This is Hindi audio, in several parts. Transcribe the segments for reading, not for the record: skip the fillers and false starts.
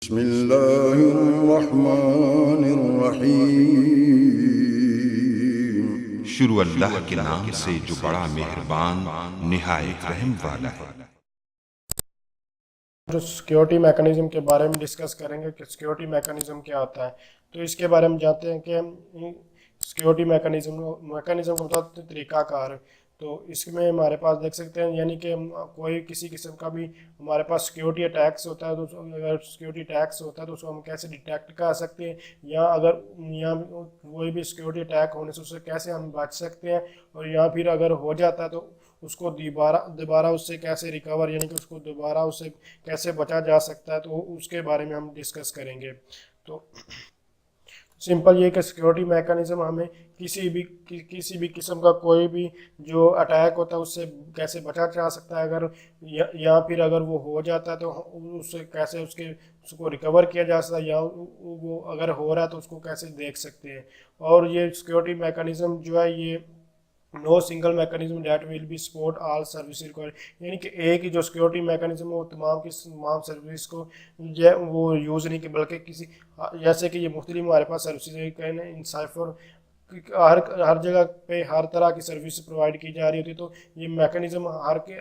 बिस्मिल्लाहिर्रहमानिर्रहीम। शुरू अल्लाह के नाम से जो बड़ा मेहरबान निहायत रहम वाला है। जो सिक्योरिटी मैकेनिज्म के बारे में डिस्कस करेंगे कि सिक्योरिटी मैकेनिज्म क्या होता है। तो इसके बारे में जानते हैं कि सिक्योरिटी मैकेनिज्म का मतलब तरीकाकार। तो इसमें हमारे पास देख सकते हैं, यानी कि कोई किसी किस्म का भी हमारे पास सिक्योरिटी अटैक्स होता है, तो अगर सिक्योरिटी अटैक्स होता है तो उसको हम कैसे डिटेक्ट कर सकते हैं, या अगर या कोई भी सिक्योरिटी अटैक होने से उससे कैसे हम बच सकते हैं, और या फिर अगर हो जाता है तो उसको दोबारा दोबारा उससे कैसे रिकवर, यानी कि उसको दोबारा उससे कैसे बचा जा सकता है, तो उसके बारे में हम डिस्कस करेंगे। तो सिंपल ये कि सिक्योरिटी मैकेनिज्म हमें किसी भी किस्म का कोई भी जो अटैक होता है उससे कैसे बचा जा सकता है, अगर या फिर अगर वो हो जाता है तो उससे कैसे उसको रिकवर किया जा सकता है, या वो अगर हो रहा है तो उसको कैसे देख सकते हैं। और ये सिक्योरिटी मैकेनिज्म जो है, ये no single mechanism that will be support all service required, यानी कि एक ही जो सिक्योरिटी मैकेनिज्म वो तमाम की तमाम सर्विस को वो यूज़ नहीं, कि बल्कि किसी जैसे कि ये मुख्तलिफ हमारे पास सर्विसेज इन साइफर हर हर जगह पे हर तरह की सर्विस प्रोवाइड की जा रही होती है, तो ये मैकेनिज्म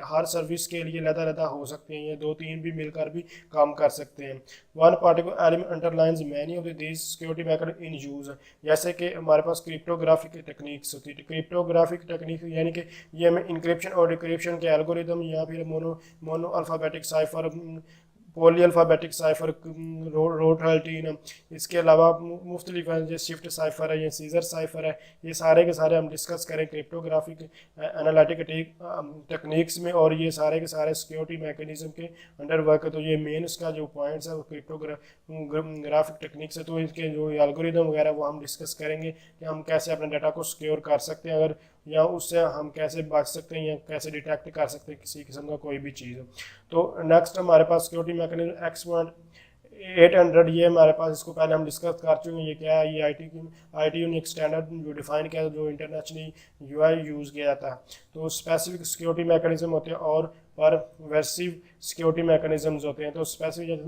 हर सर्विस के लिए अलग-अलग हो सकते हैं, ये दो तीन भी मिलकर भी काम कर सकते हैं। One particular element underlines many of these security mechanism in use, जैसे कि हमारे पास क्रिप्टोग्राफिक टेक्निक्स होती है। क्रिप्टोग्राफिक टेक्निक यानी कि ये हमें इंक्रिप्शन और डिक्रिप्शन के एल्गोरिदम, या फिर monoalphabetic cipher, polyalphabetic cipher, रोटल्टीन, इसके अलावा मुख्तलिफ हैं, जैसे शिफ्ट साइफर है, ये सीजर साइफर है, ये सारे के सारे हम डिस्कस करें क्रिप्टोग्राफिक एनालिटिक टेक्निक्स में, और ये सारे के सारे सिक्योरिटी मैकेनिज्म के अंडर वर्क है। तो ये मेन इसका जो पॉइंट्स है वो क्रिप्टोग्राफिक टेक्निक्स है, तो इसके जो एल्गोरिदम वगैरह वो हम डिस्कस करेंगे कि हम कैसे अपने डाटा को सिक्योर कर सकते हैं, अगर या उससे हम कैसे बच सकते हैं, या कैसे डिटेक्ट कर सकते हैं किसी किस्म का कोई भी चीज़। तो नेक्स्ट हमारे पास सिक्योरिटी मैकेनिज्म एक्स 800, ये हमारे पास, इसको पहले हम डिस्कस कर चुके हैं। ये क्या है, ये आई टी यूनिक स्टैंडर्ड जो डिफाइन किया है, जो इंटरनेशनली यूआई यूज़ किया जाता है। तो स्पेसिफिक सिक्योरिटी मैकेनिज्म होते हैं और परवर्सिव सिक्योरिटी मैकेनिज्म्स होते हैं। तो स्पेसिफिक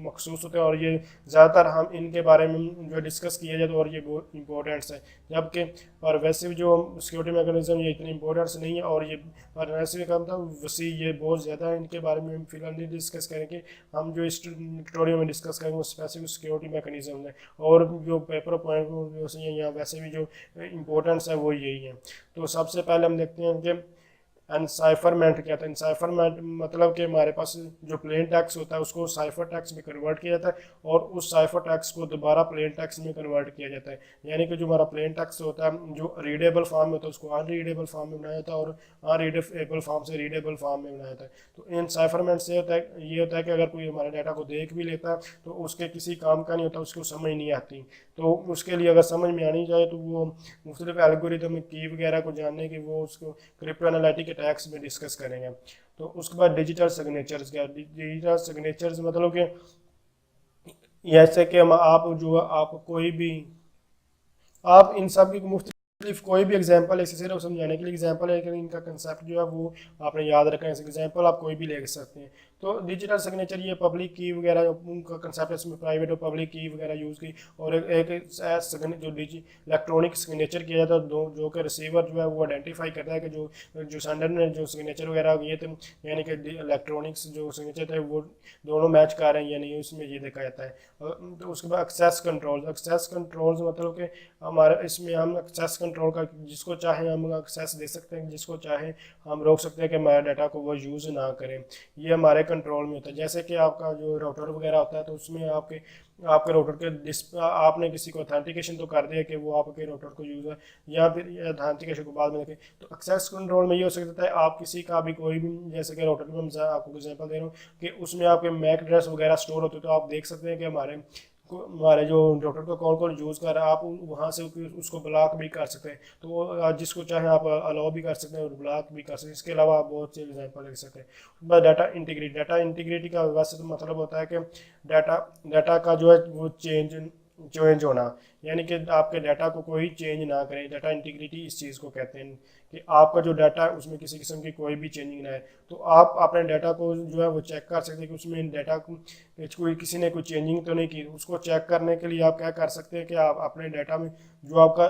मखसूस होते हैं, और ये ज़्यादातर हम इनके बारे में जो डिस्कस किया जाए तो, और ये बहुत इंपॉर्टेंट्स है, जबकि परवेसिव जो सिक्योरिटी मैकेनिज्म ये इतनी इंपॉर्टेंस नहीं है, और ये परवेसिव का मतलब वसी, ये बहुत ज़्यादा है, इनके बारे में हम फिलहाल नहीं डिस्कस करेंगे। हम जो इस ट्यूटोरियल में डिस्कस करेंगे वो स्पेसिफिक सिक्योरिटी मैकेनिज्म है, और जो पेपर पॉइंट या वैसे भी जो इंपॉर्टेंस है वो यही है। तो सबसे पहले हम देखते हैं कि एनसाइफरमेंट क्या था। एनसाइफरमेंट मतलब कि हमारे पास जो प्लेन टेक्स्ट होता है उसको साइफर टेक्स्ट में कन्वर्ट किया जाता है, और उस साइफर टेक्स्ट को दोबारा प्लेन टेक्स्ट में कन्वर्ट किया जाता है। यानी कि जो हमारा प्लेन टेक्स्ट होता है जो रीडेबल फॉर्म में होता है उसको अनरीडेबल फॉर्म में बनाया जाता है, और अनरीडेबल फॉर्म से रीडेबल फॉर्म में बनाया जाता है। तो एनसाइफरमेंट से ये होता है कि अगर कोई हमारे डाटा को देख भी लेता है तो उसके किसी काम का नहीं होता, उसको समझ नहीं आती। तो उसके लिए अगर समझ में आनी चाहिए तो वो मुख्तलिफ एल्गोरिदम की वगैरह को जानने की वो उसको क्रिप्टो एनालिटिक अटैक्स में डिस्कस करेंगे। तो उसके बाद डिजिटल सिग्नेचर्स क्या, डिजिटल सिग्नेचर्स मतलब कि जैसे कि हम आप कोई भी आप इन सब की मुख्तलिफ कोई भी एग्जांपल ऐसे सिर्फ समझाने के लिए एग्जांपल है, लेकिन इनका कंसेप्ट जो है वो आपने याद रखना है। एग्जांपल आप कोई भी ले सकते हैं। तो डिजिटल सिग्नेचर ये पब्लिक की वगैरह उनका कंसेप्ट है, इसमें प्राइवेट और पब्लिक की वगैरह यूज़ की, और एक जो इलेक्ट्रॉनिक सिग्नेचर किया जाता है जो कि रिसीवर जो है वो आइडेंटिफाई करता है कि जो सेंडर ने जो सिग्नेचर वगैरह किए थे, यानी कि इलेक्ट्रॉनिक्स जो सिग्नेचर थे वो दोनों मैच कर रहे हैं या नहीं, उसमें ये देखा जाता है। तो उसके बाद एक्सेस कंट्रोल्स मतलब कि हमारे इसमें हम एक्सेस कंट्रोल का जिसको चाहे हम एक्सेस दे सकते हैं, जिसको चाहे हम रोक सकते हैं कि हमारे डाटा को वो यूज़ ना करें। ये हमारे कंट्रोल में होता है। जैसे कि आपका जो राउटर वगैरह होता है तो उसमें आपके आपके राउटर के आपने किसी को अथेंटिकेशन तो कर दिया कि वो आपके राउटर को यूज़ है, या फिर अथेंटिकेशन को बाद में देखें। तो एक्सेस कंट्रोल में ये हो सकता है आप किसी का भी कोई भी, जैसे कि राउटर में हम आपको एग्जांपल दे रहा हूँ कि उसमें आपके मैक एड्रेस वगैरह स्टोर होते हैं, तो आप देख सकते हैं कि हमारे जो डॉक्टर को कौन कौन यूज़ कर रहा है, आप वहाँ से उसको ब्लॉक भी कर सकते हैं। तो जिसको चाहे आप अलाउ भी कर सकते हैं और ब्लॉक भी कर सकते हैं। इसके अलावा आप बहुत से एग्जांपल ले सकते हैं। बस डाटा इंटीग्रिटी का वैसे तो मतलब होता है कि डाटा डाटा का जो है वो चेंज होना, यानी कि आपके डाटा को कोई चेंज ना करे। डाटा इंटीग्रिटी इस चीज़ को कहते हैं कि आपका जो डाटा है उसमें किसी किस्म की कोई भी चेंजिंग ना है। तो आप अपने डाटा को जो है वो चेक कर सकते हैं कि उसमें डाटा को कोई किसी ने कोई चेंजिंग तो नहीं की। उसको चेक करने के लिए आप क्या कर सकते हैं कि आप अपने डाटा में जो आपका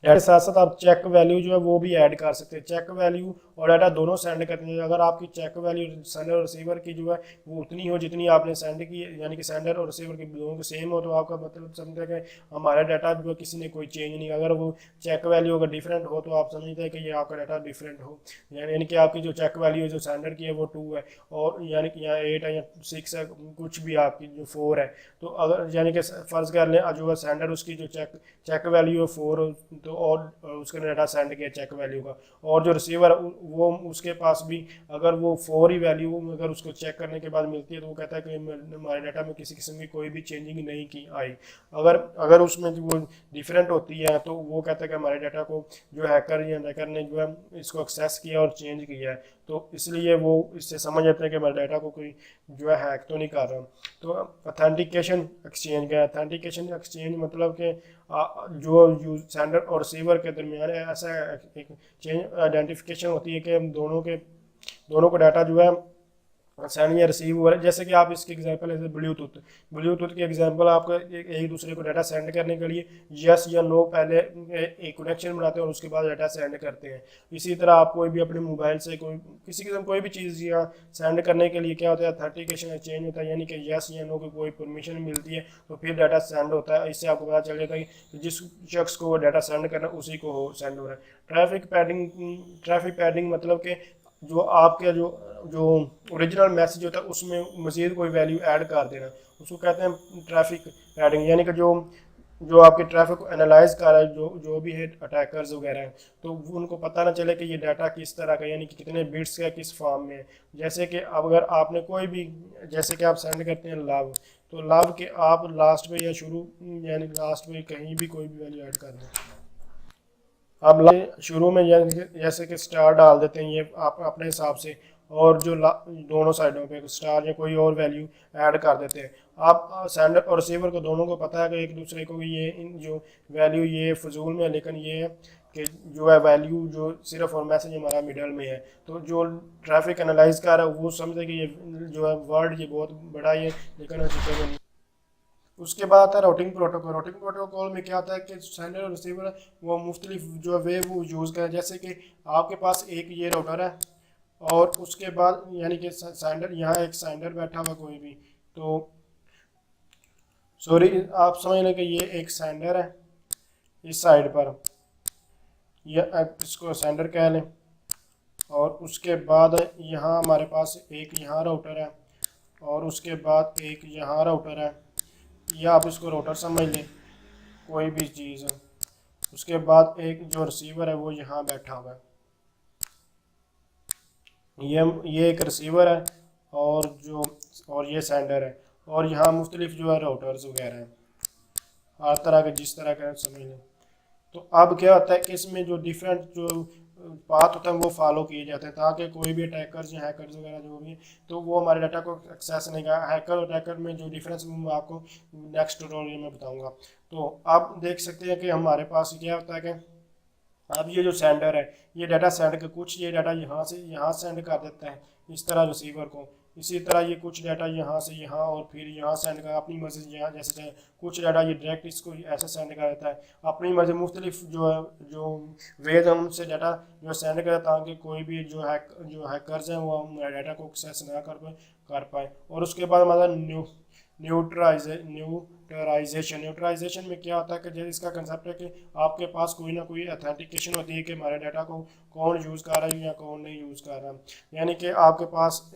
डाटा के साथ साथ आप चेक वैल्यू जो है वो भी ऐड कर सकते हैं। चेक वैल्यू और डाटा दोनों सेंड करते हैं। अगर आपकी चेक वैल्यू सेंडर और रिसीवर की जो है वो उतनी हो जितनी आपने सेंड की, यानी कि सेंडर और रिसीवर की दोनों को सेम हो, तो आपका मतलब समझते हैं कि हमारा डाटा जो है किसी ने कोई चेंज नहीं। अगर वो चेक वैल्यू अगर डिफरेंट हो तो आप समझते हैं कि ये आपका डाटा डिफरेंट हो, यानी कि आपकी जो चेक वैल्यू है जो सेंडर की है वो 2 है और यानी कि यहाँ 8 है या 6 है, कुछ भी आपकी जो 4 है। तो अगर यानी कि फ़र्ज़ कर लें जो है सेंडर उसकी जो चेक वैल्यू है 4 तो और उसका डाटा सेंड किया चेक वैल्यू का, और जो रिसीवर वो उसके पास भी अगर वो 4 ही वैल्यू अगर उसको चेक करने के बाद मिलती है तो वो कहता है कि हमारे डाटा में किसी किस्म की कोई भी चेंजिंग नहीं की आई। अगर अगर उसमें जो वो डिफरेंट होती है तो वो कहता है कि हमारे डाटा को जो हैकर ने जो है इसको एक्सेस किया और चेंज किया है, तो इसलिए वो इससे समझ जाते हैं कि हमारे डाटा को कोई जो है हैक तो नहीं कर रहा। तो ऑथेंटिकेशन एक्सचेंज का, ऑथेंटिकेशन एक्सचेंज मतलब कि जो सेंडर और रिसीवर के दरमियान ऐसा एक चेंज आइडेंटिफिकेशन होती है कि हम दोनों को डाटा जो है सेंड या रिसीव हो रहा है। जैसे कि आप इसकी एग्जांपल है ब्लूटूथ की एग्जांपल, आपको एक दूसरे को डाटा सेंड करने के लिए यस या नो पहले एक कनेक्शन बनाते हैं और उसके बाद डाटा सेंड करते हैं। इसी तरह आप कोई भी अपने मोबाइल से किसी किस्म कोई भी चीज़ या सेंड करने के लिए क्या होता है, ऑथेंटिकेशन एक्सचेंज होता है, यानी कि यस या नो की कोई परमिशन मिलती है तो फिर डाटा सेंड होता है। इससे आपको पता चल जाता है कि जिस शख्स को डाटा सेंड करना उसी को सेंड हो रहा है। ट्रैफिक पैडिंग मतलब कि जो आपके जो ओरिजिनल मैसेज होता है उसमें मज़ीद कोई वैल्यू ऐड कर देना, उसको कहते हैं ट्रैफिक पैडिंग। यानी कि जो आपके ट्रैफिक को एनालाइज कर रहा है जो भी है अटैकर्स वगैरह हैं, तो उनको पता ना चले कि ये डाटा किस तरह का, यानी कि कितने बिट्स का किस फॉर्म में है। जैसे कि अगर आपने कोई भी, जैसे कि आप सेंड करते हैं लव, तो लव के आप लास्ट में या शुरू यानी लास्ट में कहीं भी कोई भी वैल्यू ऐड कर दें। आप शुरू में जैसे कि स्टार डाल देते हैं, ये आप अपने हिसाब से, और जो दोनों साइडों पे स्टार या कोई और वैल्यू ऐड कर देते हैं। आप सेंडर और रिसीवर को दोनों को पता है कि एक दूसरे को ये जो वैल्यू ये फजूल में है, लेकिन ये है कि जो है वैल्यू जो सिर्फ और मैसेज हमारा मिडल में है। तो जो ट्रैफिक एनालाइज कर रहा है वो समझे कि ये जो है वर्ड ये बहुत बड़ा है, लेकिन हकीकत में नहीं। उसके बाद आता है राउटिंग प्रोटोकॉल। राउटिंग प्रोटोकॉल में क्या होता है कि सेंडर और रिसीवर वो मुख्तलिफ जो है वे वो यूज़ करें। जैसे कि आपके पास एक ये राउटर है और उसके बाद यानी कि सेंडर, यहाँ एक सेंडर बैठा हुआ कोई भी, तो सॉरी आप समझ लें कि ये एक सेंडर है इस साइड पर, यह इसको सेंडर कह लें, और उसके बाद यहाँ हमारे पास एक यहाँ राउटर है और उसके बाद एक यहाँ राउटर है, या आप इसको राउटर समझ लें कोई भी चीज़ है। उसके बाद एक जो रिसीवर है वो यहाँ बैठा हुआ है, ये एक रिसीवर है और ये सेंडर है, और यहाँ मुख्तलिफ जो है राउटर्स वगैरह हैं हर तरह के, जिस तरह का समझ लें। तो अब क्या होता है कि इसमें जो डिफरेंट जो पाथ होता है वो फॉलो किए जाते हैं ताकि कोई भी अटैकर्स या हैकर्स वगैरह जो भी तो वो हमारे डाटा को एक्सेस नहीं कर। हैकर और अटैकर में जो डिफरेंस मैं आपको नेक्स्ट ट्यूटोरियल में बताऊंगा। तो आप देख सकते हैं कि हमारे पास क्या होता है कि अब ये जो सेंडर है ये डाटा सेंड कर, कुछ ये डाटा यहाँ से यहाँ सेंड कर देता है इस तरह रिसीवर को, इसी तरह ये कुछ डाटा यहाँ से यहाँ और फिर यहाँ सेंड कर अपनी मर्जी यहाँ जैसे चाहे। कुछ डाटा ये डायरेक्ट इसको ऐसे सेंड कर देता है अपनी मर्जी। मुख्तलिफ जो वेज हम से डाटा जो सेंड करें ताकि कोई भी जो हैकर्स हैं वो हमारे डाटा को एक्सेस ना कर पाए। और उसके बाद हमारा न्यूट्रलाइजेशन में क्या होता है कि जैसे इसका कंसेप्ट है कि आपके पास कोई ना कोई ऑथेंटिकेशन होती है कि हमारे डाटा को कौन यूज़ कर रहा है या कौन नहीं यूज़ कर रहा है। यानी कि आपके पास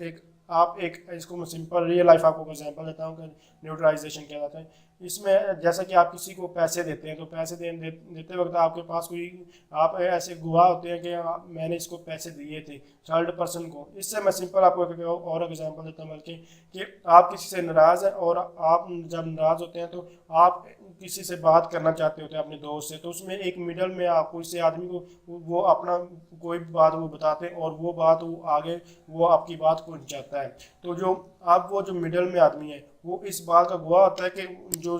इसको मैं सिंपल रियल लाइफ आपको एग्जांपल देता हूँ कि न्यूट्रलाइजेशन क्या होता है। इसमें जैसे कि आप किसी को पैसे देते हैं तो पैसे देते वक्त आपके पास कोई आप ऐसे गवाह होते हैं कि मैंने इसको पैसे दिए थे थर्ड पर्सन को। इससे मैं सिंपल आपको एक और एग्जांपल देता हूँ बल्कि कि आप किसी से नाराज़ हैं और आप जब नाराज़ होते हैं तो आप किसी से बात करना चाहते होते हैं अपने दोस्त से, तो उसमें एक मिडल में आप कोई से आदमी को वो अपना कोई बात वो बताते हैं और वो बात वो आगे वो आपकी बात पहुंचाता है। तो जो अब वो जो मिडल में आदमी है वो इस बात का गवाह होता है कि जो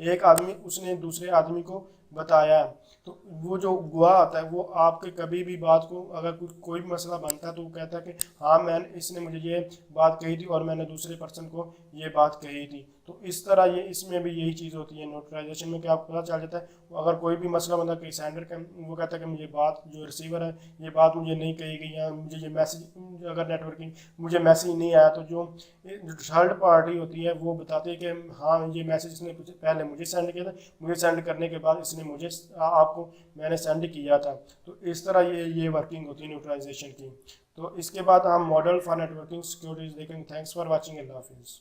एक आदमी उसने दूसरे आदमी को बताया है, तो वो जो गवाह आता है वो आपके कभी भी बात को अगर कोई भी मसला बनता है तो वो कहता है कि हाँ मैंने इसने मुझे ये बात कही थी और मैंने दूसरे पर्सन को ये बात कही थी। तो इस तरह ये इसमें भी यही चीज़ होती है नोटराइजेशन में कि आपको पता चल जाता है अगर कोई भी मसला बनता है कि सेंडर का वो कहता है कि मुझे बात जो रिसीवर है ये बात मुझे नहीं कही गई या मुझे ये मैसेज अगर नेटवर्किंग मुझे मैसेज नहीं आया, तो जो थर्ड पार्टी होती है वो बताती है कि हाँ ये मैसेज इसने पहले मुझे सेंड किया था, मुझे सेंड करने के बाद इसने मुझे आपको मैंने सेंड किया था। तो इस तरह ये वर्किंग होती है न्यूट्रलाइजेशन की। तो इसके बाद हम मॉडल फॉर नेटवर्किंग सिक्योरिटीज देखेंगे। Thanks for watching. अल्लाह हाफिज़।